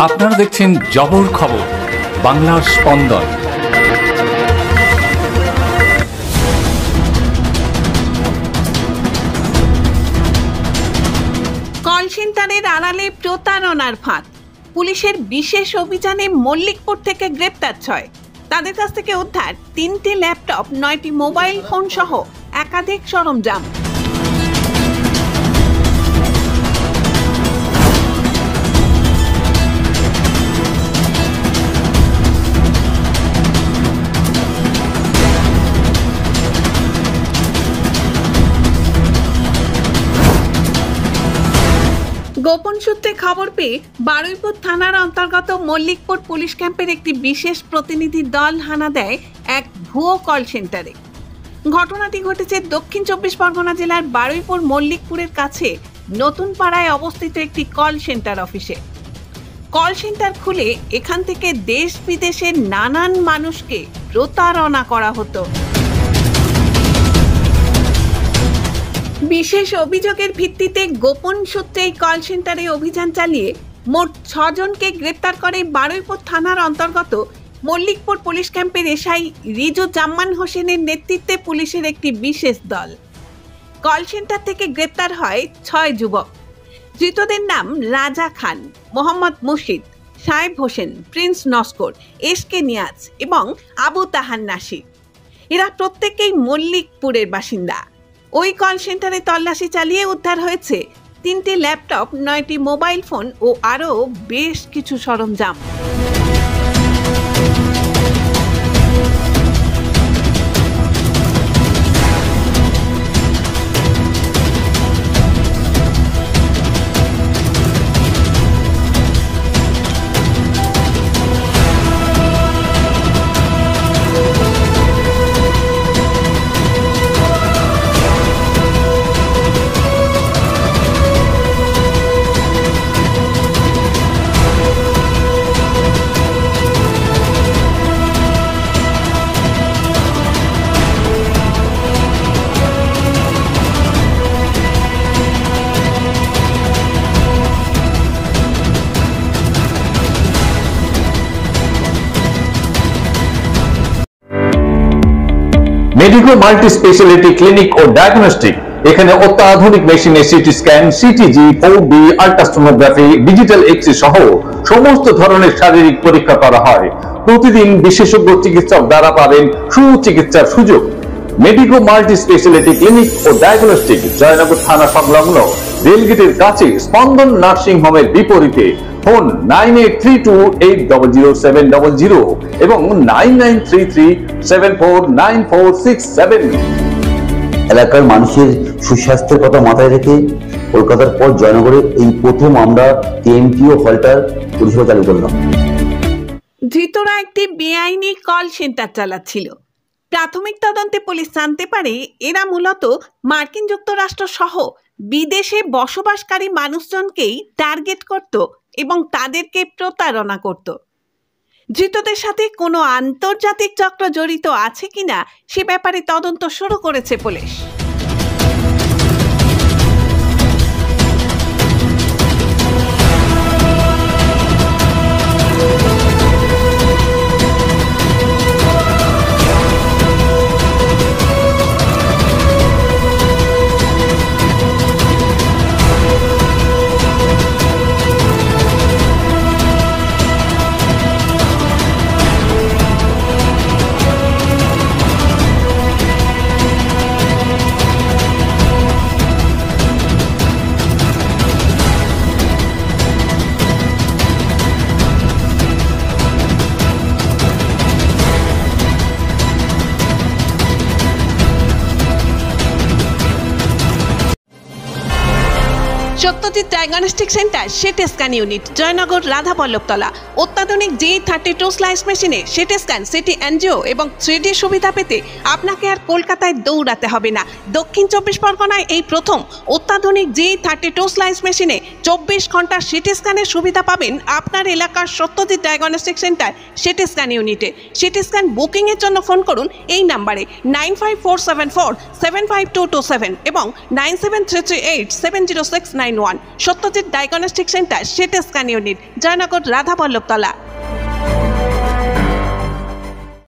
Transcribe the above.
আপনারা দেখছেন জবর খবর, বাংলার স্পন্দন। কল সেন্টারের আড়ালে প্রতারণার ফাঁদ। পুলিশের বিশেষ অভিযানে মল্লিকপুর থেকে গ্রেপ্তার 6। তাদের কাছ থেকে উদ্ধার 3টি ল্যাপটপ, 9টি মোবাইল ফোন সহ একাধিক সরঞ্জাম। গোপন সূত্রে খবর পেয়ে বারুইপুর থানার অন্তর্গত মল্লিকপুর পুলিশ ক্যাম্পের একটি বিশেষ প্রতিনিধি দল হানা দেয় এক ভুয়ো কল সেন্টারে। ঘটনাটি ঘটেছে দক্ষিণ 24 পরগনা জেলার বারুইপুর মল্লিকপুরের কাছে নতুন পাড়ায় অবস্থিত একটি কল সেন্টার অফিসে। কল সেন্টার খুলে এখান থেকে দেশ বিদেশের নানান মানুষকে প্রতারণা করা হতো। বিশেষ অভিযোগের ভিত্তিতে গোপন সূত্রে এই কল সেন্টারে অভিযান চালিয়ে মোট 6 জনকে গ্রেপ্তার করে বারুইপুর থানার অন্তর্গত মল্লিকপুর পুলিশ ক্যাম্পের এসআই রিজুজ্জামান হোসেনের নেতৃত্বে পুলিশের একটি বিশেষ দল। কল সেন্টার থেকে গ্রেপ্তার হয় 6 যুবক। ধৃতদের নাম রাজা খান, মোহাম্মদ মুর্শিদ, সাহেব হোসেন, প্রিন্স নস্কর, এসকে নিয়াজ এবং আবু তাহার নাসির। এরা প্রত্যেকেই মল্লিকপুরের বাসিন্দা। ওই কল সেন্টারে তল্লাশি চালিয়ে উদ্ধার হয়েছে 3টি ল্যাপটপ, 9টি মোবাইল ফোন ও আরও বেশ কিছু সরঞ্জাম। মেডিকো মাল্টি স্পেশালিটি ক্লিনিক ও ডায়াগনস্টিক। এখানে অত্যাধুনিক মেশিনে CT scan, CTG, 4D, ultrasonography, digital X-ray সহ সমস্ত ধরনের শারীরিক পরীক্ষা করা হয়। প্রতিদিন বিশেষজ্ঞ চিকিৎসক দ্বারা পাবেন সুচিকিৎসার সুযোগ। মেডিকো মাল্টি স্পেশালিটি ক্লিনিক ও ডায়াগনস্টিক জয়নগর থানা সংলগ্ন রেলগেটের কাছে স্পন্দন নার্সিং হোমের বিপরীতে। ফোন 9832800700 এবং 9933749467। এলাকার মানুষের সুস্বাস্থ্যের কথা মাথায় রেখে কলকাতার পর জয়নগরে এই প্রথম আমরা টিএমটিও হলটার পরিষেবা চালু করলাম। ধৃতরা একটি বেআইনি কল সেন্টার চালাচ্ছিল। প্রাথমিক তদন্তে পুলিশ জানতে পারে এরা মূলত মার্কিন যুক্তরাষ্ট্র সহ বিদেশে বসবাসকারী মানুষজনকেই টার্গেট করত এবং তাদেরকে প্রতারণা করত। ধৃতদের সাথে কোনো আন্তর্জাতিক চক্র জড়িত আছে কিনা সে ব্যাপারে তদন্ত শুরু করেছে পুলিশ। Satyajit diagnostic centre, CT scan unit, Joynagar, Radhaballavtala. অত্যাধুনিক G32 স্লাইস মেশিনে সিটি স্ক্যান, সিটি এনজিও এবং 3D সুবিধা পেতে আপনাকে আর কলকাতায় দৌড়াতে হবে না। দক্ষিণ 24 পরগনায় এই প্রথম অত্যাধুনিক G32 স্লাইস মেশিনে 24 ঘন্টার সিটি স্ক্যানের সুবিধা পাবেন আপনার এলাকার Satyajit diagnostic centre, CT scan ইউনিটে। সিটি স্ক্যান বুকিংয়ের জন্য ফোন করুন এই নাম্বারে 9547475227 এবং 973387069 991, Satyajit diagnostic centre, CT scan unit, Joynagar, Radhaballavtala.